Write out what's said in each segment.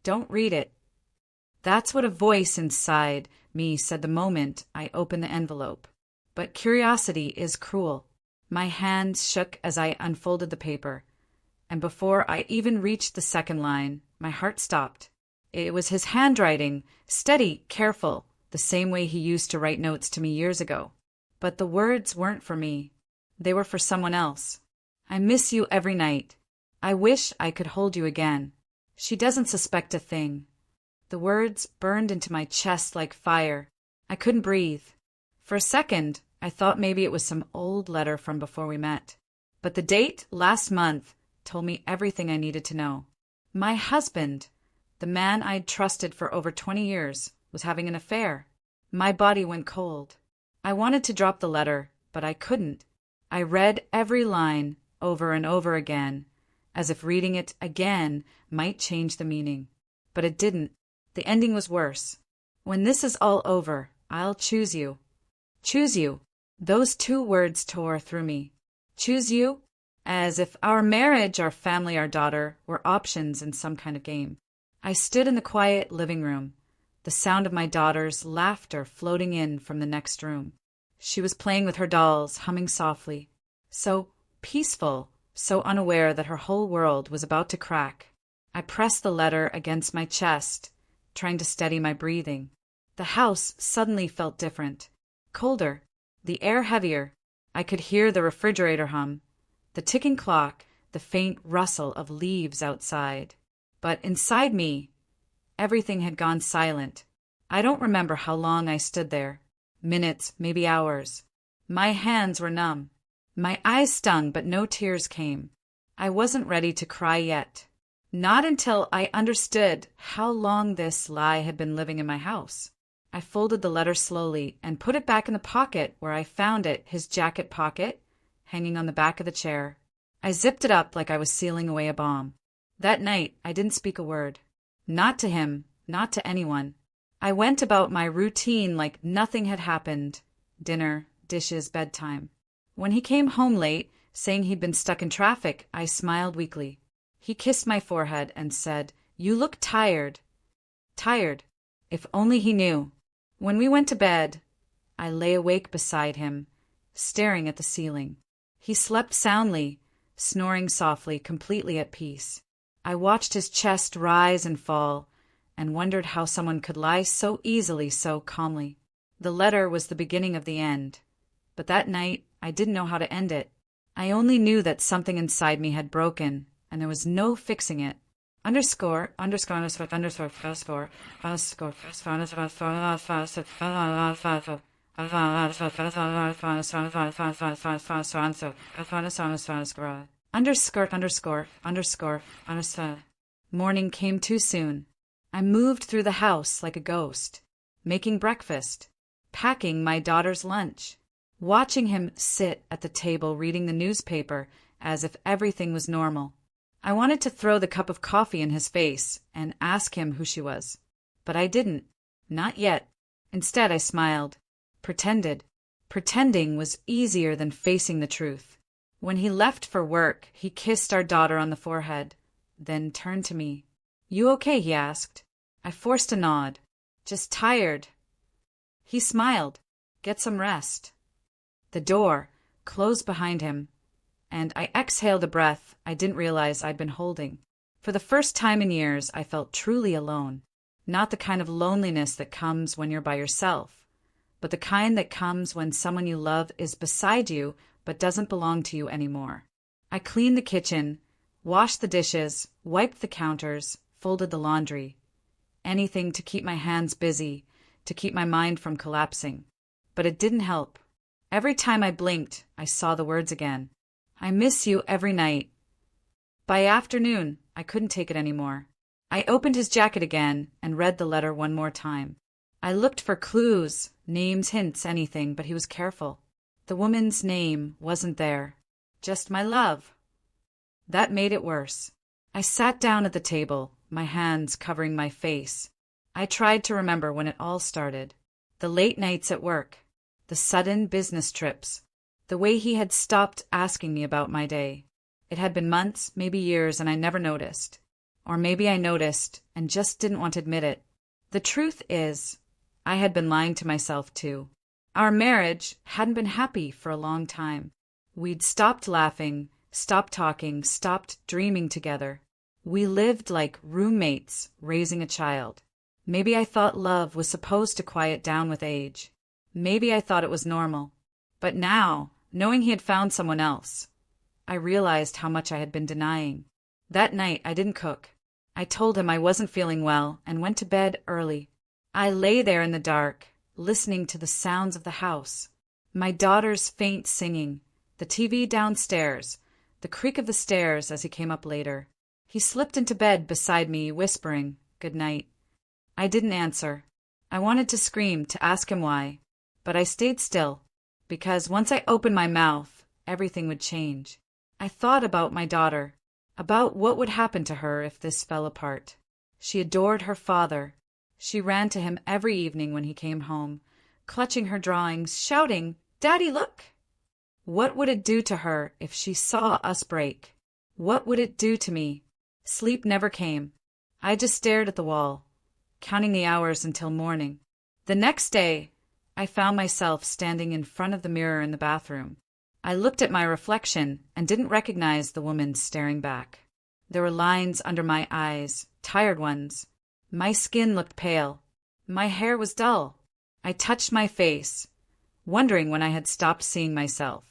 Don't read it. That's what a voice inside me said the moment I opened the envelope. But curiosity is cruel. My hands shook as I unfolded the paper, and before I even reached the second line, my heart stopped. It was his handwriting, steady, careful, the same way he used to write notes to me years ago. But the words weren't for me. They were for someone else. I miss you every night. I wish I could hold you again. She doesn't suspect a thing. The words burned into my chest like fire. I couldn't breathe. For a second, I thought maybe it was some old letter from before we met. But the date, last month, told me everything I needed to know. My husband, the man I'd trusted for over 20 years, was having an affair. My body went cold. I wanted to drop the letter, but I couldn't. I read every line over and over again, as if reading it again might change the meaning. But it didn't. The ending was worse. When this is all over, I'll choose you. Choose you. Those two words tore through me. Choose you? As if our marriage, our family, our daughter were options in some kind of game. I stood in the quiet living room, the sound of my daughter's laughter floating in from the next room. She was playing with her dolls, humming softly. So peaceful, so unaware that her whole world was about to crack. I pressed the letter against my chest, trying to steady my breathing. The house suddenly felt different. Colder, the air heavier. I could hear the refrigerator hum, the ticking clock, the faint rustle of leaves outside. But inside me, everything had gone silent. I don't remember how long I stood there. Minutes, maybe hours. My hands were numb. My eyes stung, but no tears came. I wasn't ready to cry yet. Not until I understood how long this lie had been living in my house. I folded the letter slowly and put it back in the pocket where I found it, his jacket pocket, hanging on the back of the chair. I zipped it up like I was sealing away a bomb. That night, I didn't speak a word. Not to him, not to anyone. I went about my routine like nothing had happened. Dinner, dishes, bedtime. When he came home late, saying he'd been stuck in traffic, I smiled weakly. He kissed my forehead and said, "You look tired." Tired. If only he knew. When we went to bed, I lay awake beside him, staring at the ceiling. He slept soundly, snoring softly, completely at peace. I watched his chest rise and fall, and wondered how someone could lie so easily, so calmly. The letter was the beginning of the end. But that night, I didn't know how to end it. I only knew that something inside me had broken, and there was no fixing it. Underscore, underscore, underscore, underscore, underscore, underscore, underscore, underscore, underscore, underscore. Morning came too soon. I moved through the house like a ghost, making breakfast, packing my daughter's lunch, watching him sit at the table reading the newspaper as if everything was normal. I wanted to throw the cup of coffee in his face and ask him who she was. But I didn't. Not yet. Instead, I smiled. Pretended. Pretending was easier than facing the truth. When he left for work, he kissed our daughter on the forehead, then turned to me. "You okay?" he asked. I forced a nod. "Just tired." He smiled. "Get some rest." The door closed behind him, and I exhaled a breath I didn't realize I'd been holding. For the first time in years, I felt truly alone. Not the kind of loneliness that comes when you're by yourself, but the kind that comes when someone you love is beside you but doesn't belong to you anymore. I cleaned the kitchen, washed the dishes, wiped the counters, folded the laundry. Anything to keep my hands busy, to keep my mind from collapsing. But it didn't help. Every time I blinked, I saw the words again. "I miss you every night." By afternoon, I couldn't take it anymore. I opened his jacket again and read the letter one more time. I looked for clues, names, hints, anything, but he was careful. The woman's name wasn't there. Just my love. That made it worse. I sat down at the table, my hands covering my face. I tried to remember when it all started. The late nights at work, the sudden business trips, the way he had stopped asking me about my day. It had been months, maybe years, and I never noticed. Or maybe I noticed and just didn't want to admit it. The truth is, I had been lying to myself too. Our marriage hadn't been happy for a long time. We'd stopped laughing, stopped talking, stopped dreaming together. We lived like roommates raising a child. Maybe I thought love was supposed to quiet down with age. Maybe I thought it was normal. But now, knowing he had found someone else, I realized how much I had been denying. That night, I didn't cook. I told him I wasn't feeling well and went to bed early. I lay there in the dark, listening to the sounds of the house. My daughter's faint singing, the TV downstairs, the creak of the stairs as he came up later. He slipped into bed beside me, whispering, "Good night." I didn't answer. I wanted to scream, to ask him why, but I stayed still, because once I opened my mouth, everything would change. I thought about my daughter, about what would happen to her if this fell apart. She adored her father. She ran to him every evening when he came home, clutching her drawings, shouting, "Daddy, look!" What would it do to her if she saw us break? What would it do to me? Sleep never came. I just stared at the wall, counting the hours until morning. The next day, I found myself standing in front of the mirror in the bathroom. I looked at my reflection and didn't recognize the woman staring back. There were lines under my eyes, tired ones. My skin looked pale. My hair was dull. I touched my face, wondering when I had stopped seeing myself.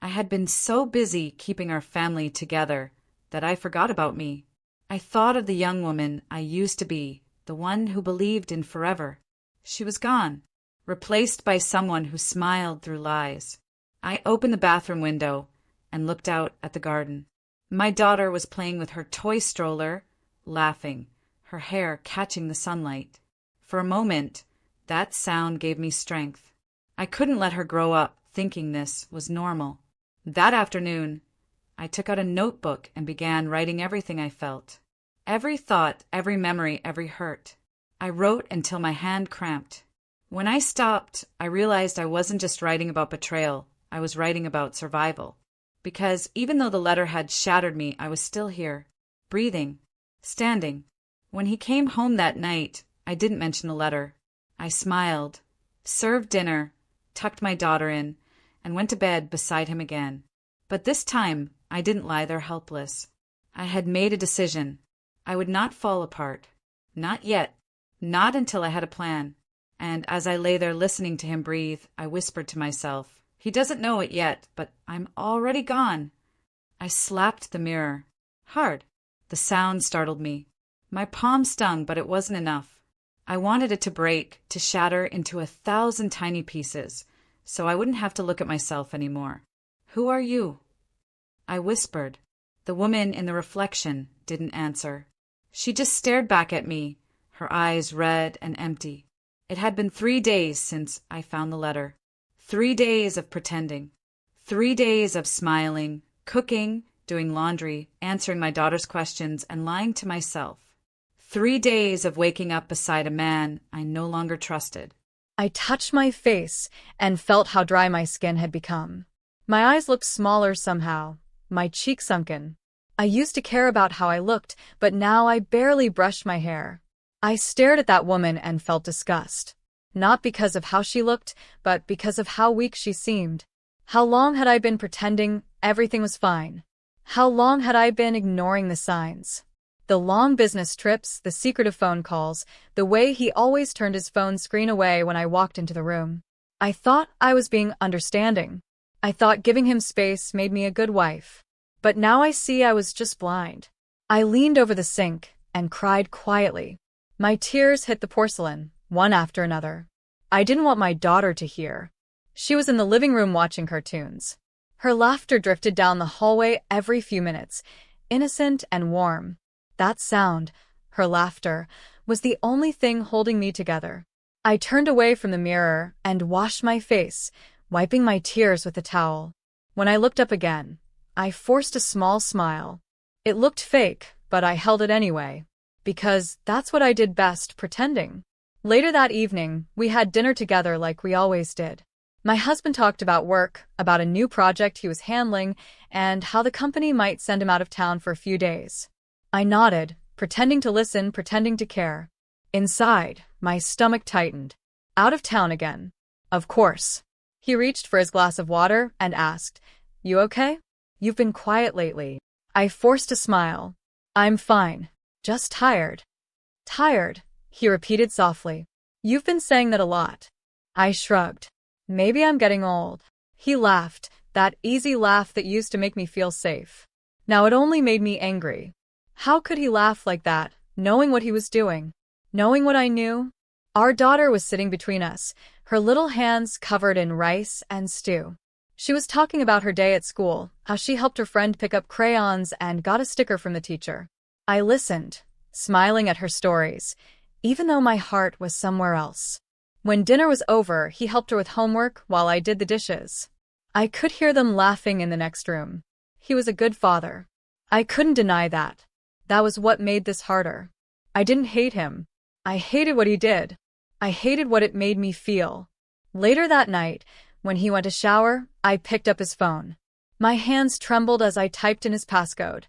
I had been so busy keeping our family together that I forgot about me. I thought of the young woman I used to be, the one who believed in forever. She was gone, replaced by someone who smiled through lies. I opened the bathroom window and looked out at the garden. My daughter was playing with her toy stroller, laughing, her hair catching the sunlight. For a moment, that sound gave me strength. I couldn't let her grow up thinking this was normal. That afternoon, I took out a notebook and began writing everything I felt. Every thought, every memory, every hurt. I wrote until my hand cramped. When I stopped, I realized I wasn't just writing about betrayal. I was writing about survival. Because even though the letter had shattered me, I was still here, breathing, standing. When he came home that night, I didn't mention the letter. I smiled, served dinner, tucked my daughter in, and went to bed beside him again. But this time, I didn't lie there helpless. I had made a decision. I would not fall apart. Not yet. Not until I had a plan. And as I lay there listening to him breathe, I whispered to myself, "He doesn't know it yet, but I'm already gone." I slapped the mirror. Hard. The sound startled me. My palm stung, but it wasn't enough. I wanted it to break, to shatter into 1,000 tiny pieces, so I wouldn't have to look at myself anymore. "Who are you?" I whispered. The woman in the reflection didn't answer. She just stared back at me, her eyes red and empty. It had been 3 days since I found the letter. 3 days of pretending. 3 days of smiling, cooking, doing laundry, answering my daughter's questions, and lying to myself. 3 days of waking up beside a man I no longer trusted. I touched my face and felt how dry my skin had become. My eyes looked smaller somehow, my cheeks sunken. I used to care about how I looked, but now I barely brushed my hair. I stared at that woman and felt disgust. Not because of how she looked, but because of how weak she seemed. How long had I been pretending everything was fine? How long had I been ignoring the signs? The long business trips, the secretive phone calls, the way he always turned his phone screen away when I walked into the room. I thought I was being understanding. I thought giving him space made me a good wife. But now I see I was just blind. I leaned over the sink and cried quietly. My tears hit the porcelain, one after another. I didn't want my daughter to hear. She was in the living room watching cartoons. Her laughter drifted down the hallway every few minutes, innocent and warm. That sound, her laughter, was the only thing holding me together. I turned away from the mirror and washed my face, wiping my tears with a towel. When I looked up again, I forced a small smile. It looked fake, but I held it anyway. Because that's what I did best, pretending. Later that evening, we had dinner together like we always did. My husband talked about work, about a new project he was handling, and how the company might send him out of town for a few days. I nodded, pretending to listen, pretending to care. Inside, my stomach tightened. Out of town again. Of course. He reached for his glass of water and asked, "You okay? You've been quiet lately." I forced a smile. "I'm fine. Just tired." "Tired," he repeated softly. "You've been saying that a lot." I shrugged. "Maybe I'm getting old." He laughed, that easy laugh that used to make me feel safe. Now it only made me angry. How could he laugh like that, knowing what he was doing? Knowing what I knew? Our daughter was sitting between us, her little hands covered in rice and stew. She was talking about her day at school, how she helped her friend pick up crayons and got a sticker from the teacher. I listened, smiling at her stories, even though my heart was somewhere else. When dinner was over, he helped her with homework while I did the dishes. I could hear them laughing in the next room. He was a good father. I couldn't deny that. That was what made this harder. I didn't hate him. I hated what he did. I hated what it made me feel. Later that night, when he went to shower, I picked up his phone. My hands trembled as I typed in his passcode.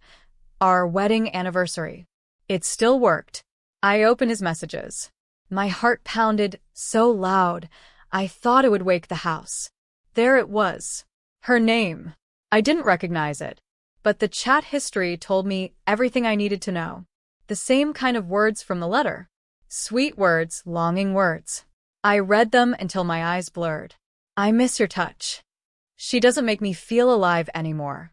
Our wedding anniversary. It still worked. I opened his messages. My heart pounded so loud, I thought it would wake the house. There it was. Her name. I didn't recognize it, but the chat history told me everything I needed to know. The same kind of words from the letter. Sweet words, longing words. I read them until my eyes blurred. I miss your touch. She doesn't make me feel alive anymore.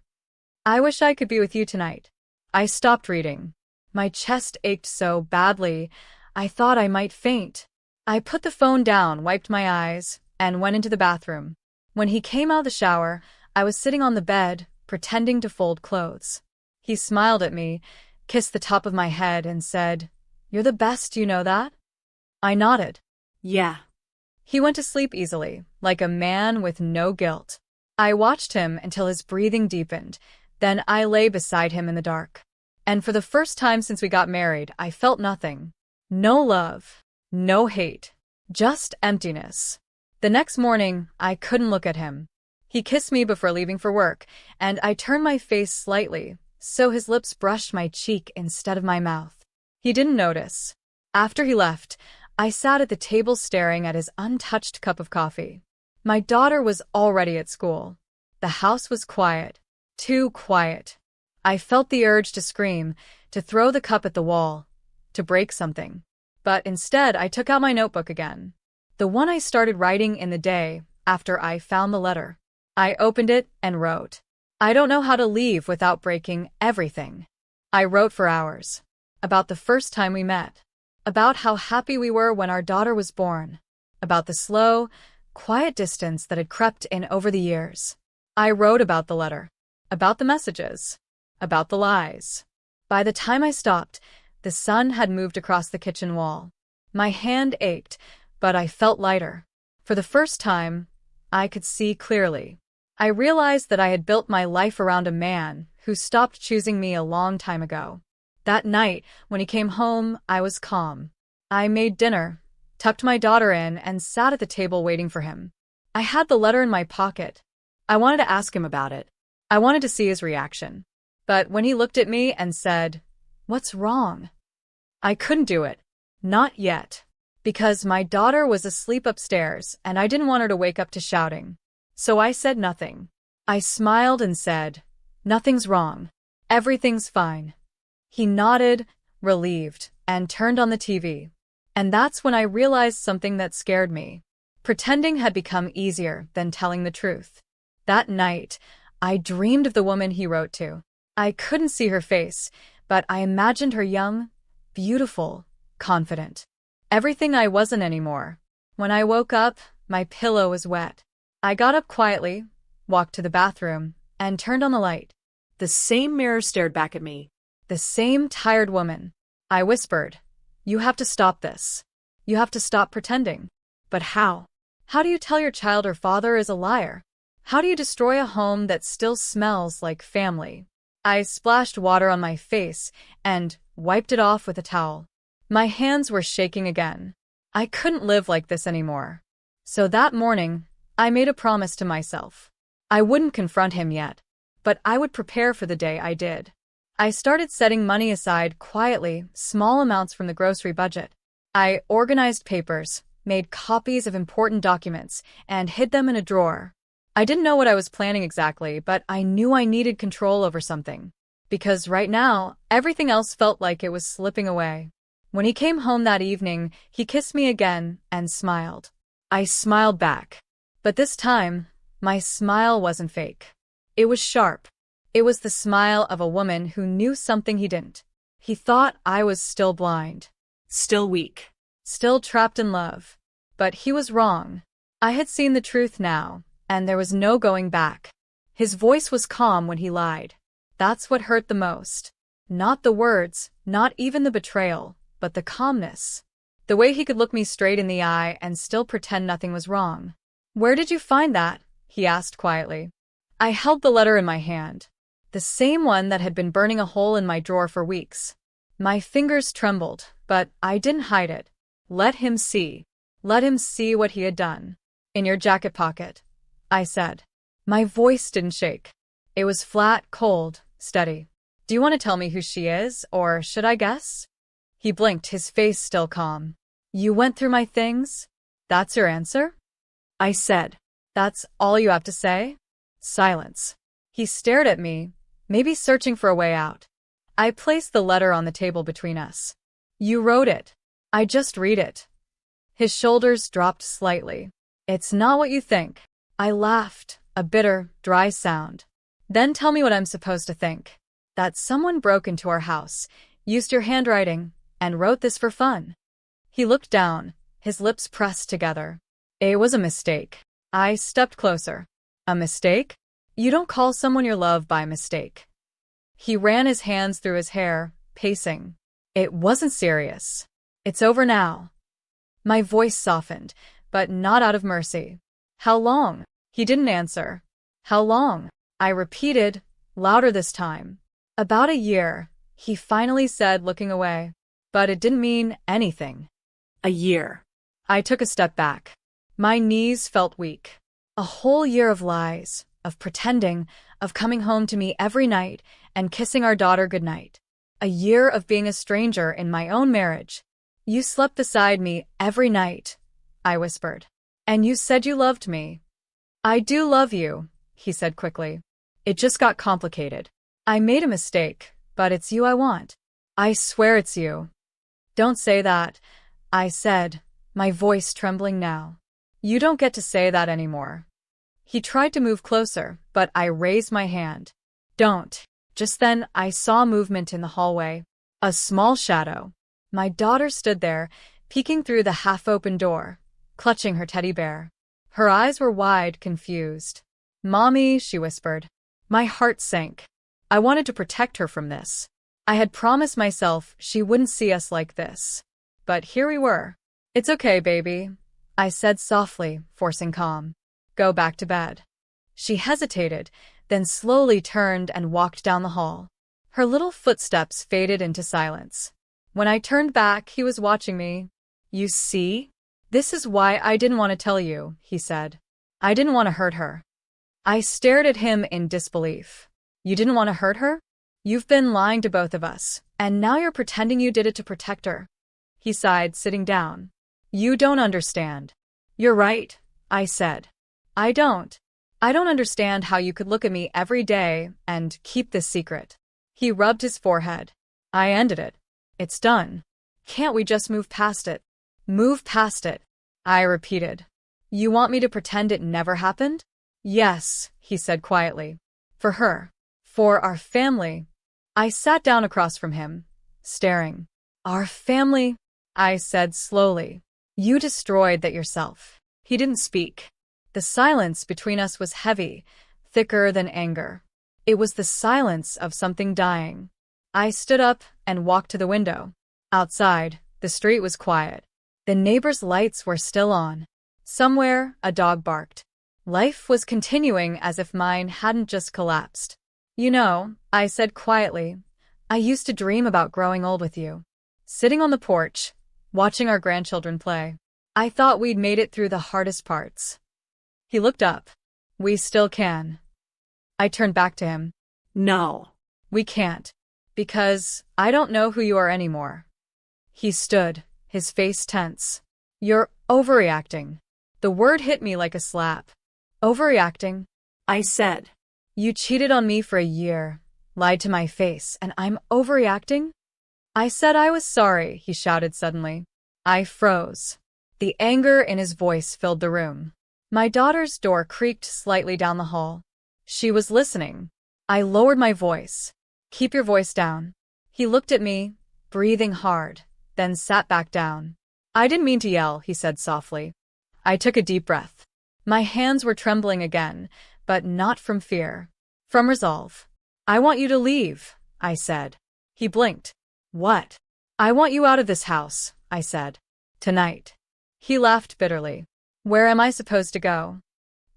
I wish I could be with you tonight. I stopped reading. My chest ached so badly, I thought I might faint. I put the phone down, wiped my eyes, and went into the bathroom. When he came out of the shower, I was sitting on the bed, pretending to fold clothes. He smiled at me, kissed the top of my head, and said, "You're the best, you know that?" I nodded. Yeah. He went to sleep easily, like a man with no guilt. I watched him until his breathing deepened, then I lay beside him in the dark. And for the first time since we got married, I felt nothing. No love, no hate, just emptiness. The next morning, I couldn't look at him. He kissed me before leaving for work, and I turned my face slightly, so his lips brushed my cheek instead of my mouth. He didn't notice. After he left, I sat at the table staring at his untouched cup of coffee. My daughter was already at school. The house was quiet. Too quiet. I felt the urge to scream, to throw the cup at the wall, to break something. But instead, I took out my notebook again. The one I started writing in the day after I found the letter. I opened it and wrote. I don't know how to leave without breaking everything. I wrote for hours. About the first time we met. About how happy we were when our daughter was born. About the slow, quiet distance that had crept in over the years. I wrote about the letter. About the messages. About the lies. By the time I stopped, the sun had moved across the kitchen wall. My hand ached, but I felt lighter. For the first time, I could see clearly. I realized that I had built my life around a man who stopped choosing me a long time ago. That night, when he came home, I was calm. I made dinner, tucked my daughter in, and sat at the table waiting for him. I had the letter in my pocket. I wanted to ask him about it. I wanted to see his reaction. But when he looked at me and said, "What's wrong?" I couldn't do it. Not yet. Because my daughter was asleep upstairs and I didn't want her to wake up to shouting. So I said nothing. I smiled and said, "Nothing's wrong. Everything's fine." He nodded, relieved, and turned on the TV. And that's when I realized something that scared me. Pretending had become easier than telling the truth. That night, I dreamed of the woman he wrote to. I couldn't see her face, but I imagined her young, beautiful, confident. Everything I wasn't anymore. When I woke up, my pillow was wet. I got up quietly, walked to the bathroom, and turned on the light. The same mirror stared back at me. The same tired woman. I whispered, "You have to stop this. You have to stop pretending." But how? How do you tell your child her father is a liar? How do you destroy a home that still smells like family? I splashed water on my face and wiped it off with a towel. My hands were shaking again. I couldn't live like this anymore. So that morning, I made a promise to myself. I wouldn't confront him yet, but I would prepare for the day I did. I started setting money aside quietly, small amounts from the grocery budget. I organized papers, made copies of important documents, and hid them in a drawer. I didn't know what I was planning exactly, but I knew I needed control over something. Because right now, everything else felt like it was slipping away. When he came home that evening, he kissed me again and smiled. I smiled back. But this time, my smile wasn't fake. It was sharp. It was the smile of a woman who knew something he didn't. He thought I was still blind. Still weak. Still trapped in love. But he was wrong. I had seen the truth now, and there was no going back. His voice was calm when he lied. That's what hurt the most. Not the words, not even the betrayal, but the calmness. The way he could look me straight in the eye and still pretend nothing was wrong. "Where did you find that?" he asked quietly. I held the letter in my hand. The same one that had been burning a hole in my drawer for weeks. My fingers trembled, but I didn't hide it. Let him see. Let him see what he had done. "In your jacket pocket," I said. My voice didn't shake. It was flat, cold, steady. "Do you want to tell me who she is, or should I guess?" He blinked, his face still calm. "You went through my things? That's your answer?" I said. "That's all you have to say?" Silence. He stared at me, maybe searching for a way out. I placed the letter on the table between us. "You wrote it. I just read it." His shoulders dropped slightly. "It's not what you think." I laughed, a bitter, dry sound. "Then tell me what I'm supposed to think. That someone broke into our house, used your handwriting, and wrote this for fun." He looked down, his lips pressed together. "It was a mistake." I stepped closer. "A mistake? You don't call someone you love by mistake." He ran his hands through his hair, pacing. "It wasn't serious. It's over now." My voice softened, but not out of mercy. "How long?" He didn't answer. "How long?" I repeated, louder this time. "About a year," he finally said, looking away. But it didn't mean anything. A year. I took a step back. My knees felt weak. A whole year of lies, of pretending, of coming home to me every night and kissing our daughter goodnight. A year of being a stranger in my own marriage. "You slept beside me every night," I whispered. "And you said you loved me." "I do love you," he said quickly. "It just got complicated. I made a mistake, but it's you I want. I swear it's you." "Don't say that," I said, my voice trembling now. "You don't get to say that anymore." He tried to move closer, but I raised my hand. "Don't." Just then, I saw movement in the hallway. A small shadow. My daughter stood there, peeking through the half-open door, clutching her teddy bear. Her eyes were wide, confused. "Mommy," she whispered. My heart sank. I wanted to protect her from this. I had promised myself she wouldn't see us like this. But here we were. "It's okay, baby," I said softly, forcing calm. "Go back to bed." She hesitated, then slowly turned and walked down the hall. Her little footsteps faded into silence. When I turned back, he was watching me. "You see? This is why I didn't want to tell you," he said. "I didn't want to hurt her." I stared at him in disbelief. "You didn't want to hurt her? You've been lying to both of us, and now you're pretending you did it to protect her." He sighed, sitting down. "You don't understand." "You're right," I said. I don't understand how you could look at me every day and keep this secret." He rubbed his forehead. "I ended it. It's done. Can't we just move past it?" "Move past it," I repeated. "You want me to pretend it never happened?" "Yes," he said quietly. "For her. For our family." I sat down across from him, staring. "Our family," I said slowly. "You destroyed that yourself." He didn't speak. The silence between us was heavy, thicker than anger. It was the silence of something dying. I stood up and walked to the window. Outside, the street was quiet. The neighbors' lights were still on. Somewhere, a dog barked. Life was continuing as if mine hadn't just collapsed. "You know," I said quietly, "I used to dream about growing old with you. Sitting on the porch, watching our grandchildren play. I thought we'd made it through the hardest parts." He looked up. "We still can." I turned back to him. "No, we can't. Because I don't know who you are anymore. He stood, his face tense. You're overreacting. The word hit me like a slap. Overreacting? I said. You cheated on me for a year, lied to my face, and I'm overreacting? I said I was sorry, he shouted suddenly. I froze. The anger in his voice filled the room. My daughter's door creaked slightly down the hall. She was listening. I lowered my voice. Keep your voice down. He looked at me, breathing hard, then sat back down. I didn't mean to yell, he said softly. I took a deep breath. My hands were trembling again, but not from fear. From resolve. I want you to leave, I said. He blinked. What? I want you out of this house, I said. Tonight. He laughed bitterly. Where am I supposed to go?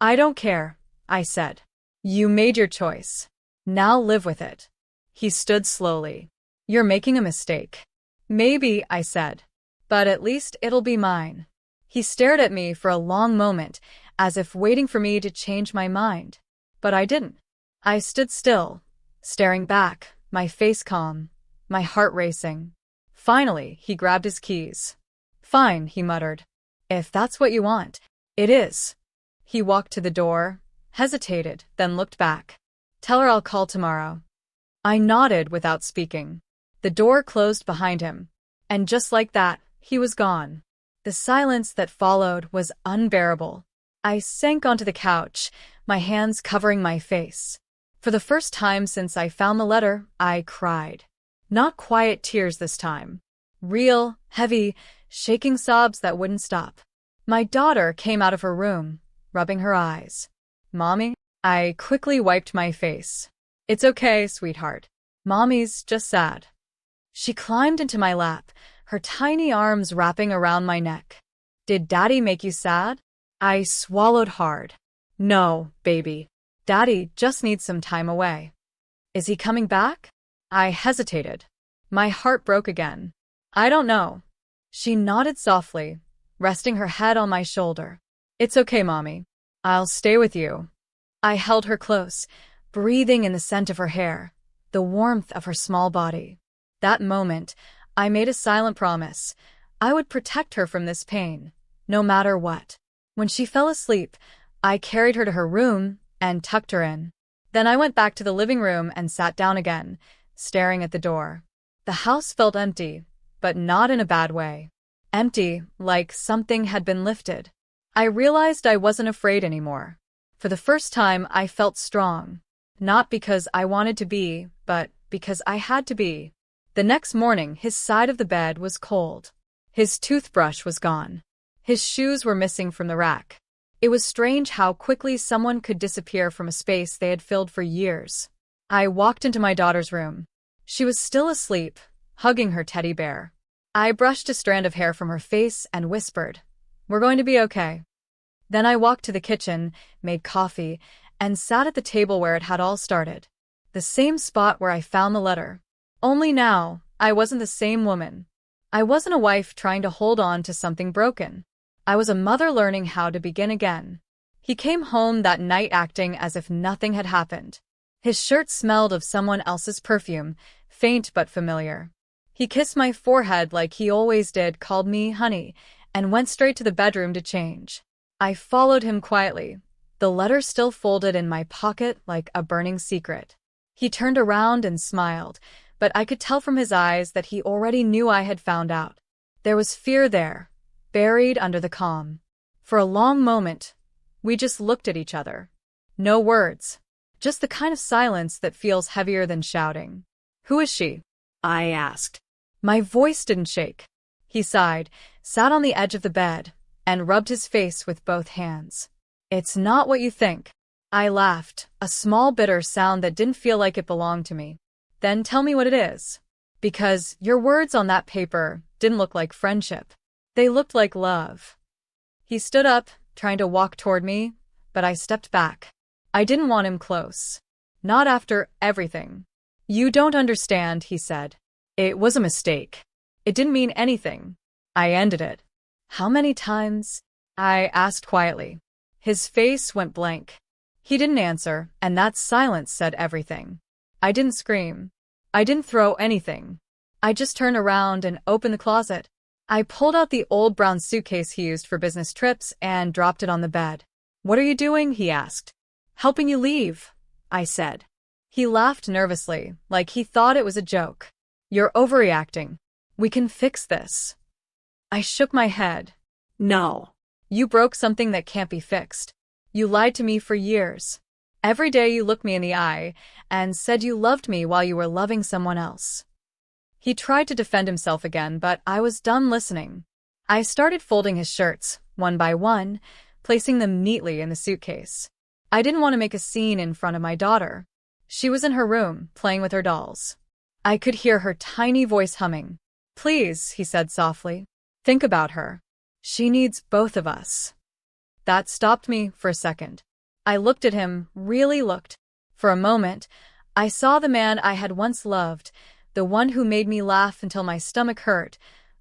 I don't care, I said. You made your choice. Now live with it. He stood slowly. You're making a mistake. Maybe, I said. But at least it'll be mine. He stared at me for a long moment, as if waiting for me to change my mind. But I didn't. I stood still, staring back, my face calm, my heart racing. Finally, he grabbed his keys. Fine, he muttered. If that's what you want, it is. He walked to the door, hesitated, then looked back. Tell her I'll call tomorrow. I nodded without speaking. The door closed behind him, and just like that, he was gone. The silence that followed was unbearable. I sank onto the couch, my hands covering my face. For the first time since I found the letter, I cried. Not quiet tears this time. Real, heavy, shaking sobs that wouldn't stop. My daughter came out of her room, rubbing her eyes. Mommy? I quickly wiped my face. It's okay, sweetheart. Mommy's just sad. She climbed into my lap, her tiny arms wrapping around my neck. Did Daddy make you sad? I swallowed hard. No, baby. Daddy just needs some time away. Is he coming back? I hesitated. My heart broke again. I don't know. She nodded softly, resting her head on my shoulder. It's okay, Mommy. I'll stay with you. I held her close, breathing in the scent of her hair, the warmth of her small body. That moment, I made a silent promise. I would protect her from this pain, no matter what. When she fell asleep, I carried her to her room and tucked her in. Then I went back to the living room and sat down again, staring at the door. The house felt empty, but not in a bad way. Empty, like something had been lifted. I realized I wasn't afraid anymore. For the first time, I felt strong. Not because I wanted to be, but because I had to be. The next morning, his side of the bed was cold. His toothbrush was gone. His shoes were missing from the rack. It was strange how quickly someone could disappear from a space they had filled for years. I walked into my daughter's room. She was still asleep, hugging her teddy bear. I brushed a strand of hair from her face and whispered, "We're going to be okay." Then I walked to the kitchen, made coffee, and sat at the table where it had all started. The same spot where I found the letter. Only now, I wasn't the same woman. I wasn't a wife trying to hold on to something broken. I was a mother learning how to begin again. He came home that night acting as if nothing had happened. His shirt smelled of someone else's perfume, faint but familiar. He kissed my forehead like he always did, called me honey, and went straight to the bedroom to change. I followed him quietly, the letter still folded in my pocket like a burning secret. He turned around and smiled, but I could tell from his eyes that he already knew I had found out. There was fear there, buried under the calm. For a long moment, we just looked at each other. No words, just the kind of silence that feels heavier than shouting. "Who is she?" I asked. My voice didn't shake. He sighed, sat on the edge of the bed, and rubbed his face with both hands. "It's not what you think." I laughed, a small bitter sound that didn't feel like it belonged to me. "Then tell me what it is. Because your words on that paper didn't look like friendship. They looked like love." He stood up, trying to walk toward me, but I stepped back. I didn't want him close. Not after everything. "You don't understand," he said. "It was a mistake. It didn't mean anything. I ended it." "How many times?" I asked quietly. His face went blank. He didn't answer, and that silence said everything. I didn't scream. I didn't throw anything. I just turned around and opened the closet. I pulled out the old brown suitcase he used for business trips and dropped it on the bed. "What are you doing?" he asked. "Helping you leave," I said. He laughed nervously, like he thought it was a joke. "You're overreacting. We can fix this." I shook my head. "No. You broke something that can't be fixed. You lied to me for years. Every day you looked me in the eye and said you loved me while you were loving someone else." He tried to defend himself again, but I was done listening. I started folding his shirts, one by one, placing them neatly in the suitcase. I didn't want to make a scene in front of my daughter. She was in her room, playing with her dolls. I could hear her tiny voice humming. "Please," he said softly, "think about her. She needs both of us." That stopped me for a second. I looked at him, really looked. For a moment, I saw the man I had once loved, the one who made me laugh until my stomach hurt,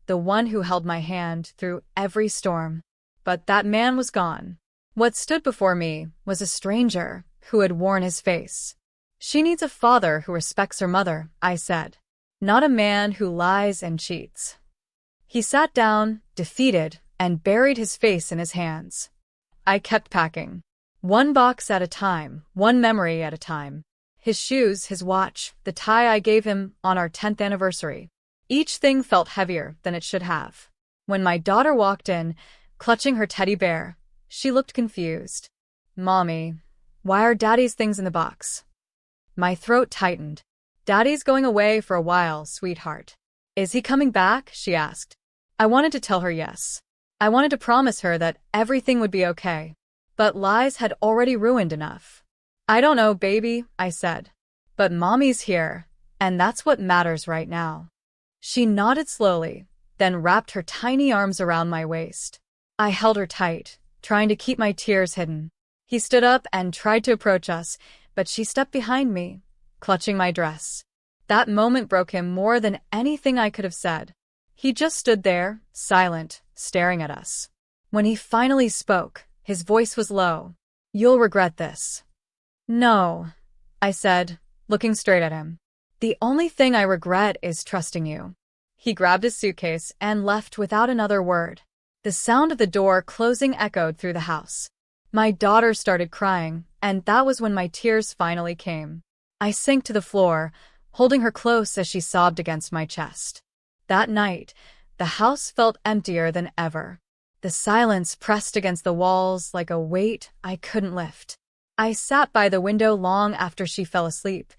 the one who held my hand through every storm. But that man was gone. What stood before me was a stranger who had worn his face. "She needs a father who respects her mother," I said. "Not a man who lies and cheats." He sat down, defeated, and buried his face in his hands. I kept packing. One box at a time, one memory at a time. His shoes, his watch, the tie I gave him on our 10th anniversary. Each thing felt heavier than it should have. When my daughter walked in, clutching her teddy bear, she looked confused. "Mommy, why are Daddy's things in the box?" My throat tightened. "Daddy's going away for a while, sweetheart." "Is he coming back?" she asked. I wanted to tell her yes. I wanted to promise her that everything would be okay. But lies had already ruined enough. "I don't know, baby," I said. "But Mommy's here, and that's what matters right now." She nodded slowly, then wrapped her tiny arms around my waist. I held her tight, trying to keep my tears hidden. He stood up and tried to approach us, but she stepped behind me, clutching my dress. That moment broke him more than anything I could have said. He just stood there, silent, staring at us. When he finally spoke, his voice was low. "You'll regret this." "No," I said, looking straight at him. "The only thing I regret is trusting you." He grabbed his suitcase and left without another word. The sound of the door closing echoed through the house. My daughter started crying, and that was when my tears finally came. I sank to the floor, holding her close as she sobbed against my chest. That night, the house felt emptier than ever. The silence pressed against the walls like a weight I couldn't lift. I sat by the window long after she fell asleep,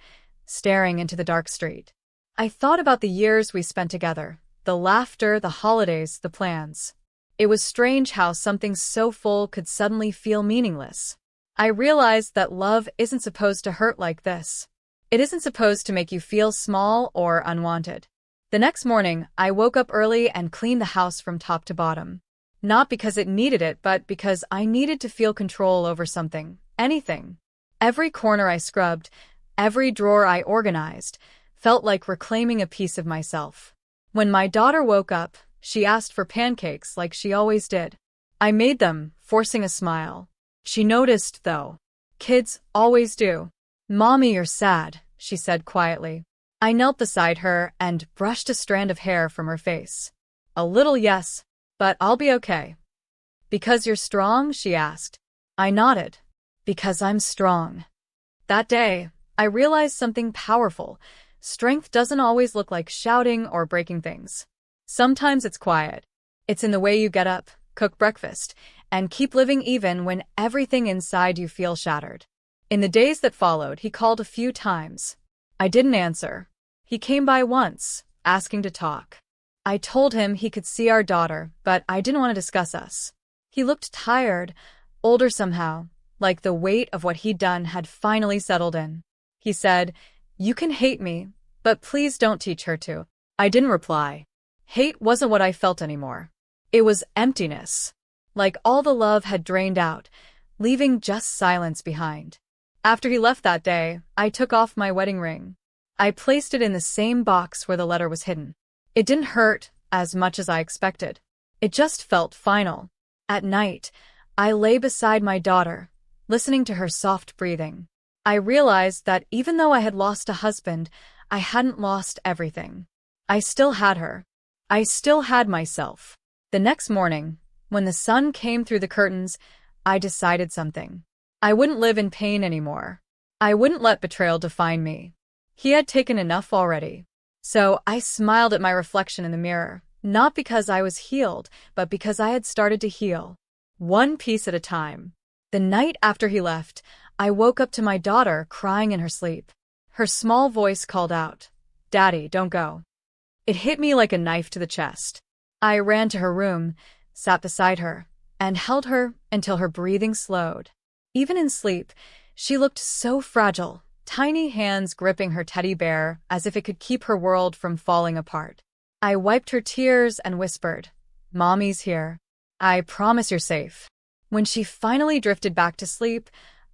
staring into the dark street. I thought about the years we spent together, the laughter, the holidays, the plans. It was strange how something so full could suddenly feel meaningless. I realized that love isn't supposed to hurt like this. It isn't supposed to make you feel small or unwanted. The next morning, I woke up early and cleaned the house from top to bottom. Not because it needed it, but because I needed to feel control over something, anything. Every corner I scrubbed, every drawer I organized, felt like reclaiming a piece of myself. When my daughter woke up, she asked for pancakes like she always did. I made them, forcing a smile. She noticed, though. Kids always do. "Mommy, you're sad," she said quietly. I knelt beside her and brushed a strand of hair from her face. "A little, yes, but I'll be okay." "Because you're strong?" she asked. I nodded. "Because I'm strong." That day, I realized something powerful. Strength doesn't always look like shouting or breaking things. Sometimes it's quiet. It's in the way you get up, cook breakfast, and keep living even when everything inside you feels shattered. In the days that followed, he called a few times. I didn't answer. He came by once, asking to talk. I told him he could see our daughter, but I didn't want to discuss us. He looked tired, older somehow, like the weight of what he'd done had finally settled in. He said, "You can hate me, but please don't teach her to." I didn't reply. Hate wasn't what I felt anymore. It was emptiness. Like all the love had drained out, leaving just silence behind. After he left that day, I took off my wedding ring. I placed it in the same box where the letter was hidden. It didn't hurt as much as I expected. It just felt final. At night, I lay beside my daughter, listening to her soft breathing. I realized that even though I had lost a husband, I hadn't lost everything. I still had her. I still had myself. The next morning, when the sun came through the curtains, I decided something. I wouldn't live in pain anymore. I wouldn't let betrayal define me. He had taken enough already. So I smiled at my reflection in the mirror, not because I was healed, but because I had started to heal. One piece at a time. The night after he left, I woke up to my daughter crying in her sleep. Her small voice called out, "Daddy, don't go." It hit me like a knife to the chest. I ran to her room, sat beside her, and held her until her breathing slowed. Even in sleep, she looked so fragile, tiny hands gripping her teddy bear as if it could keep her world from falling apart. I wiped her tears and whispered, "Mommy's here. I promise you're safe." When she finally drifted back to sleep,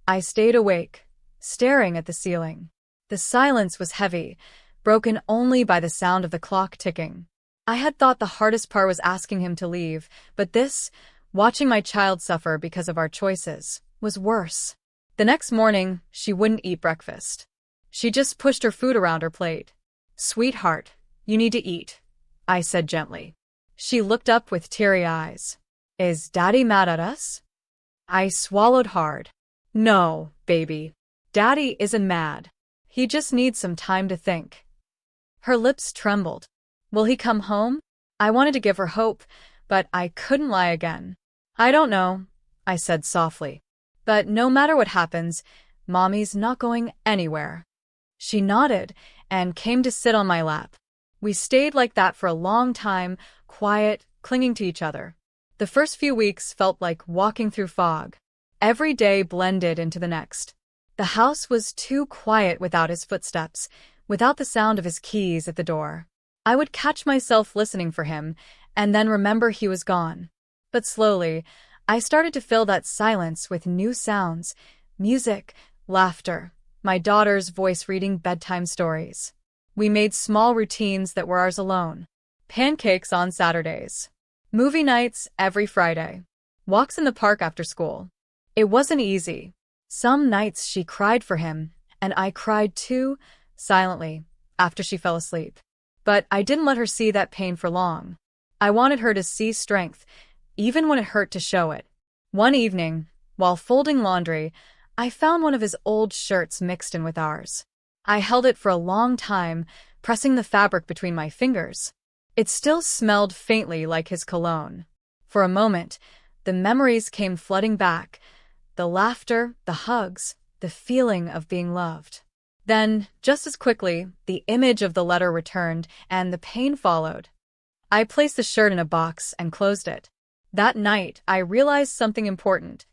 I stayed awake, staring at the ceiling. The silence was heavy, broken only by the sound of the clock ticking. I had thought the hardest part was asking him to leave, but this, watching my child suffer because of our choices, was worse. The next morning, she wouldn't eat breakfast. She just pushed her food around her plate. "Sweetheart, you need to eat," I said gently. She looked up with teary eyes. "Is Daddy mad at us?" I swallowed hard. "No, baby. Daddy isn't mad. He just needs some time to think." Her lips trembled. "Will he come home?" I wanted to give her hope, but I couldn't lie again. "I don't know," I said softly. "But no matter what happens, Mommy's not going anywhere." She nodded and came to sit on my lap. We stayed like that for a long time, quiet, clinging to each other. The first few weeks felt like walking through fog. Every day blended into the next. The house was too quiet without his footsteps, without the sound of his keys at the door. I would catch myself listening for him, and then remember he was gone. But slowly, I started to fill that silence with new sounds, music, laughter, my daughter's voice reading bedtime stories. We made small routines that were ours alone. Pancakes on Saturdays. Movie nights every Friday. Walks in the park after school. It wasn't easy. Some nights she cried for him, and I cried too, silently, after she fell asleep. But I didn't let her see that pain for long. I wanted her to see strength, even when it hurt to show it. One evening, while folding laundry, I found one of his old shirts mixed in with ours. I held it for a long time, pressing the fabric between my fingers. It still smelled faintly like his cologne. For a moment, the memories came flooding back. The laughter, the hugs, the feeling of being loved. Then, just as quickly, the image of the letter returned, and the pain followed. I placed the shirt in a box and closed it. That night, I realized something important.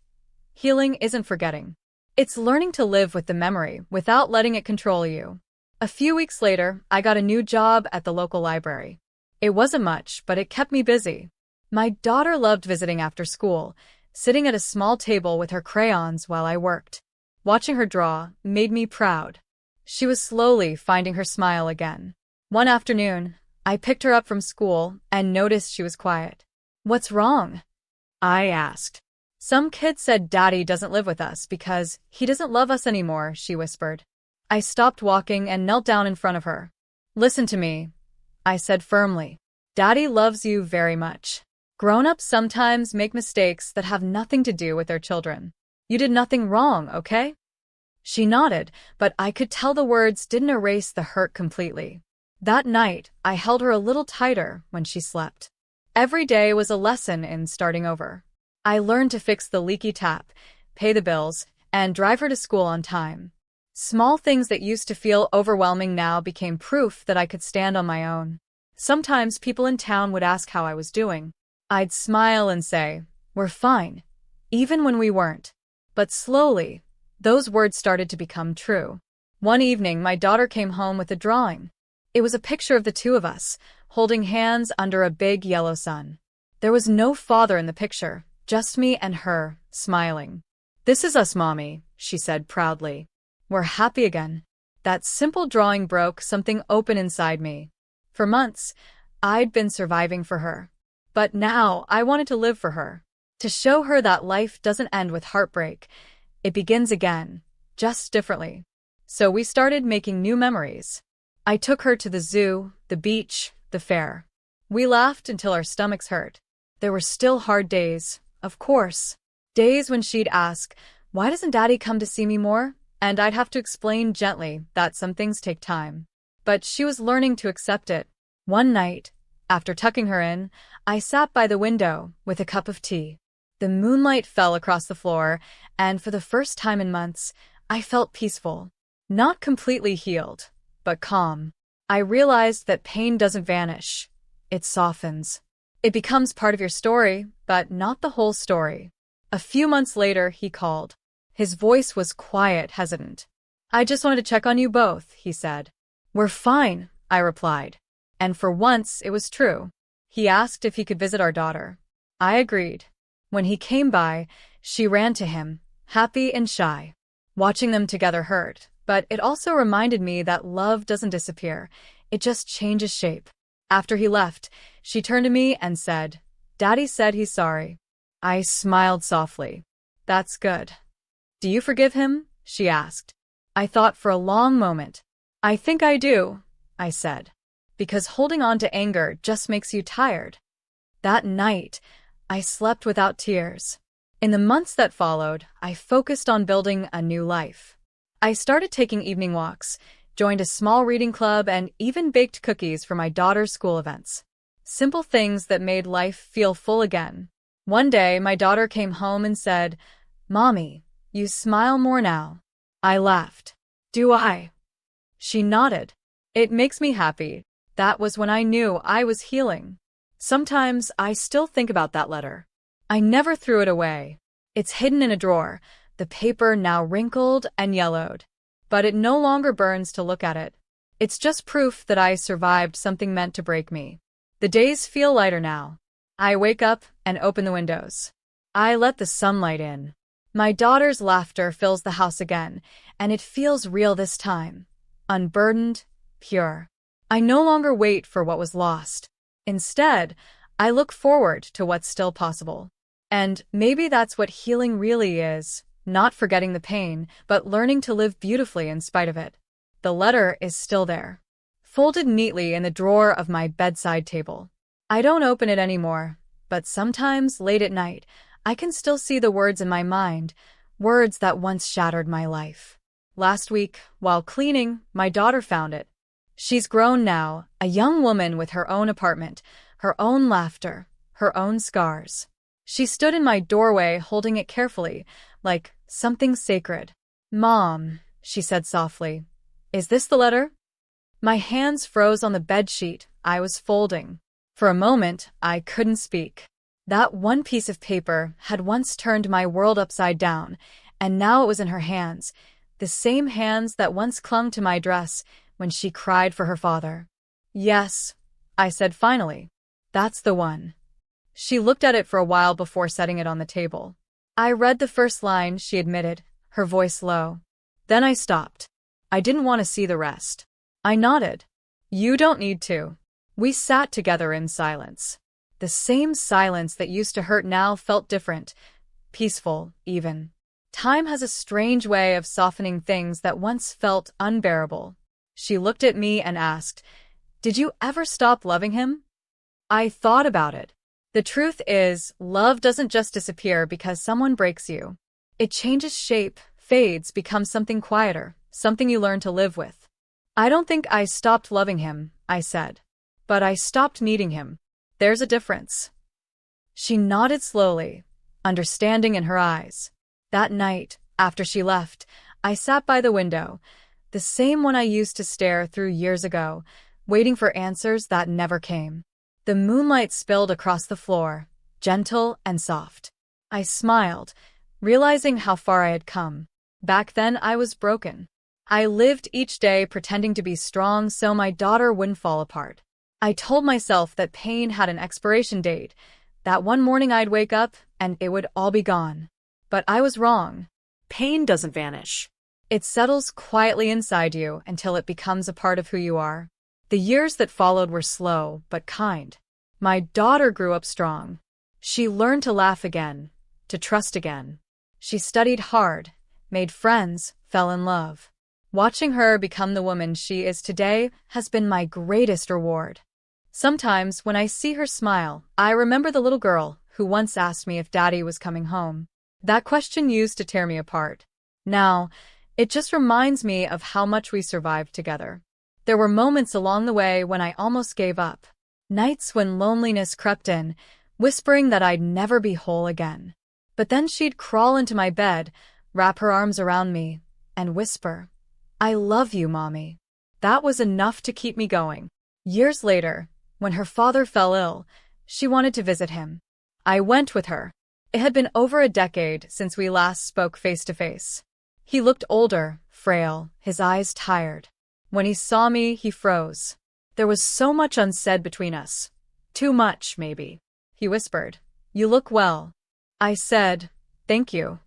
Healing isn't forgetting. It's learning to live with the memory without letting it control you. A few weeks later, I got a new job at the local library. It wasn't much, but it kept me busy. My daughter loved visiting after school, sitting at a small table with her crayons while I worked. Watching her draw made me proud. She was slowly finding her smile again. One afternoon, I picked her up from school and noticed she was quiet. "What's wrong?" I asked. "Some kid said Daddy doesn't live with us because he doesn't love us anymore," she whispered. I stopped walking and knelt down in front of her. "Listen to me," I said firmly. "Daddy loves you very much. Grown-ups sometimes make mistakes that have nothing to do with their children. You did nothing wrong, okay?" She nodded, but I could tell the words didn't erase the hurt completely. That night, I held her a little tighter when she slept. Every day was a lesson in starting over. I learned to fix the leaky tap, pay the bills, and drive her to school on time. Small things that used to feel overwhelming now became proof that I could stand on my own. Sometimes people in town would ask how I was doing. I'd smile and say, "We're fine," even when we weren't. But slowly, those words started to become true. One evening, my daughter came home with a drawing. It was a picture of the two of us, holding hands under a big yellow sun. There was no father in the picture, just me and her, smiling. "This is us, Mommy," she said proudly. "We're happy again." That simple drawing broke something open inside me. For months, I'd been surviving for her. But now I wanted to live for her. To show her that life doesn't end with heartbreak. It begins again, just differently. So we started making new memories. I took her to the zoo, the beach, the fair. We laughed until our stomachs hurt. There were still hard days, of course. Days when she'd ask, "Why doesn't Daddy come to see me more?" And I'd have to explain gently that some things take time. But she was learning to accept it. One night, after tucking her in, I sat by the window with a cup of tea. The moonlight fell across the floor, and for the first time in months, I felt peaceful. Not completely healed, but calm. I realized that pain doesn't vanish. It softens. It becomes part of your story, but not the whole story. A few months later, he called. His voice was quiet, hesitant. "I just wanted to check on you both," he said. "We're fine," I replied. And for once, it was true. He asked if he could visit our daughter. I agreed. When he came by, she ran to him, happy and shy. Watching them together hurt, but it also reminded me that love doesn't disappear. It just changes shape. After he left, she turned to me and said, "Daddy said he's sorry." I smiled softly. "That's good." "Do you forgive him?" she asked. I thought for a long moment. "I think I do," I said. "Because holding on to anger just makes you tired." That night, I slept without tears. In the months that followed, I focused on building a new life. I started taking evening walks, joined a small reading club, and even baked cookies for my daughter's school events. Simple things that made life feel full again. One day, my daughter came home and said, "Mommy, you smile more now." I laughed. "Do I?" She nodded. "It makes me happy." That was when I knew I was healing. Sometimes I still think about that letter. I never threw it away. It's hidden in a drawer, the paper now wrinkled and yellowed. But it no longer burns to look at it. It's just proof that I survived something meant to break me. The days feel lighter now. I wake up and open the windows. I let the sunlight in. My daughter's laughter fills the house again, and it feels real this time. Unburdened, pure. I no longer wait for what was lost. Instead, I look forward to what's still possible. And maybe that's what healing really is, not forgetting the pain, but learning to live beautifully in spite of it. The letter is still there, folded neatly in the drawer of my bedside table. I don't open it anymore, but sometimes, late at night, I can still see the words in my mind, words that once shattered my life. Last week, while cleaning, my daughter found it. She's grown now, a young woman with her own apartment, her own laughter, her own scars. She stood in my doorway holding it carefully, like something sacred. "Mom," she said softly, "is this the letter?" My hands froze on the bedsheet I was folding. For a moment, I couldn't speak. That one piece of paper had once turned my world upside down, and now it was in her hands, the same hands that once clung to my dress when she cried for her father. "Yes," I said finally. "That's the one." She looked at it for a while before setting it on the table. I read the first line, she admitted, her voice low. Then I stopped. I didn't want to see the rest. I nodded. "You don't need to." We sat together in silence. The same silence that used to hurt now felt different, peaceful, even. Time has a strange way of softening things that once felt unbearable. She looked at me and asked, "Did you ever stop loving him?" I thought about it. The truth is, love doesn't just disappear because someone breaks you. It changes shape, fades, becomes something quieter, something you learn to live with. "I don't think I stopped loving him," I said. "But I stopped needing him. There's a difference." She nodded slowly, understanding in her eyes. That night, after she left, I sat by the window, the same one I used to stare through years ago, waiting for answers that never came. The moonlight spilled across the floor, gentle and soft. I smiled, realizing how far I had come. Back then, I was broken. I lived each day pretending to be strong so my daughter wouldn't fall apart. I told myself that pain had an expiration date, that one morning I'd wake up and it would all be gone. But I was wrong. Pain doesn't vanish. It settles quietly inside you until it becomes a part of who you are. The years that followed were slow, but kind. My daughter grew up strong. She learned to laugh again, to trust again. She studied hard, made friends, fell in love. Watching her become the woman she is today has been my greatest reward. Sometimes, when I see her smile, I remember the little girl who once asked me if Daddy was coming home. That question used to tear me apart. Now, it just reminds me of how much we survived together. There were moments along the way when I almost gave up. Nights when loneliness crept in, whispering that I'd never be whole again. But then she'd crawl into my bed, wrap her arms around me, and whisper, "I love you, Mommy." That was enough to keep me going. Years later, when her father fell ill, she wanted to visit him. I went with her. It had been over a decade since we last spoke face to face. He looked older, frail, his eyes tired. When he saw me, he froze. There was so much unsaid between us. Too much, maybe. He whispered, "You look well." I said, "Thank you."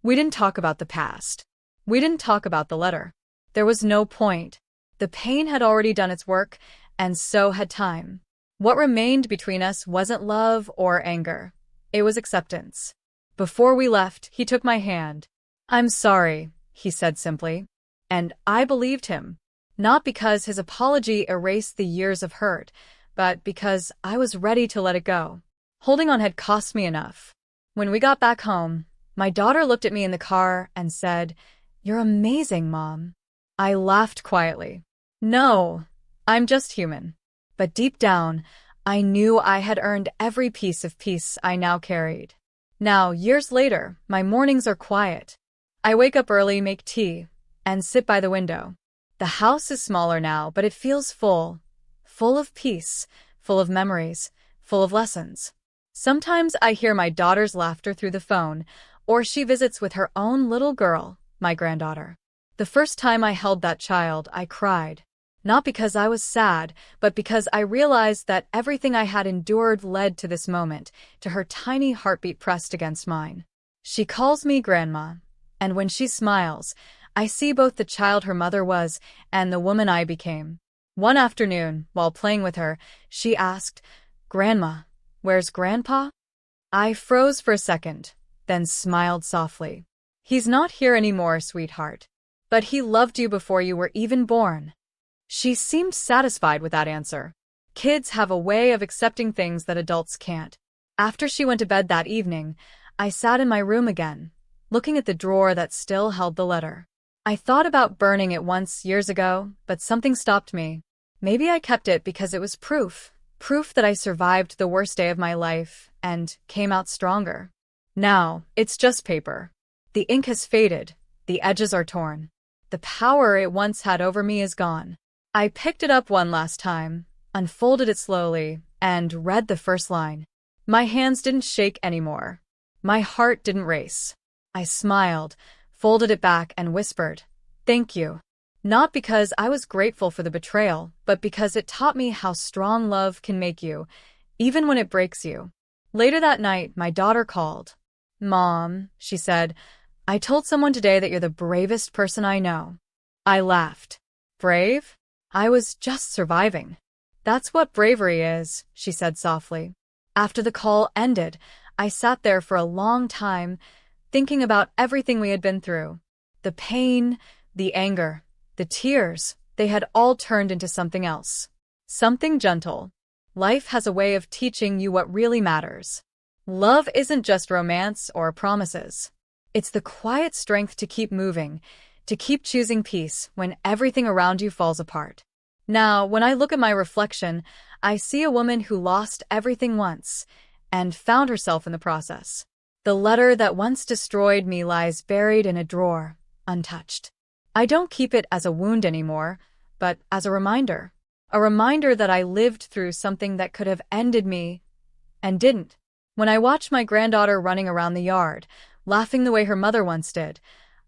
We didn't talk about the past. We didn't talk about the letter. There was no point. The pain had already done its work, and so had time. What remained between us wasn't love or anger. It was acceptance. Before we left, he took my hand. "I'm sorry," he said simply. And I believed him. Not because his apology erased the years of hurt, but because I was ready to let it go. Holding on had cost me enough. When we got back home, my daughter looked at me in the car and said, "You're amazing, Mom." I laughed quietly. No, I'm just human. But deep down, I knew I had earned every piece of peace I now carried. Now, years later, my mornings are quiet. I wake up early, make tea, and sit by the window. The house is smaller now, but it feels full. Full of peace, full of memories, full of lessons. Sometimes I hear my daughter's laughter through the phone, or she visits with her own little girl, my granddaughter. The first time I held that child, I cried. Not because I was sad, but because I realized that everything I had endured led to this moment, to her tiny heartbeat pressed against mine. She calls me Grandma, and when she smiles, I see both the child her mother was and the woman I became. One afternoon, while playing with her, she asked, "Grandma, where's Grandpa?" I froze for a second, then smiled softly. "He's not here anymore, sweetheart. But he loved you before you were even born." She seemed satisfied with that answer. Kids have a way of accepting things that adults can't. After she went to bed that evening, I sat in my room again, looking at the drawer that still held the letter. I thought about burning it once years ago, but something stopped me. Maybe I kept it because it was proof that I survived the worst day of my life and came out stronger. Now, it's just paper. The ink has faded, the edges are torn. The power it once had over me is gone. I picked it up one last time, unfolded it slowly, and read the first line. My hands didn't shake anymore. My heart didn't race. I smiled, folded it back, and whispered, "Thank you." Not because I was grateful for the betrayal, but because it taught me how strong love can make you, even when it breaks you. Later that night, my daughter called. "Mom," she said, "I told someone today that you're the bravest person I know." I laughed. Brave? I was just surviving. "That's what bravery is," she said softly. After the call ended, I sat there for a long time, thinking about everything we had been through. The pain, the anger, the tears, they had all turned into something else. Something gentle. Life has a way of teaching you what really matters. Love isn't just romance or promises. It's the quiet strength to keep moving, to keep choosing peace when everything around you falls apart. Now, when I look at my reflection, I see a woman who lost everything once and found herself in the process. The letter that once destroyed me lies buried in a drawer, untouched. I don't keep it as a wound anymore, but as a reminder that I lived through something that could have ended me and didn't. When I watch my granddaughter running around the yard, laughing the way her mother once did,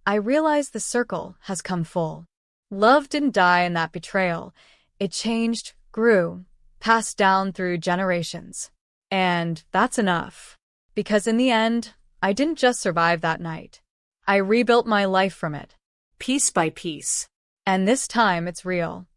I realize the circle has come full. Love didn't die in that betrayal. It changed, grew, passed down through generations. And that's enough. Because in the end, I didn't just survive that night. I rebuilt my life from it. Piece by piece. And this time it's real.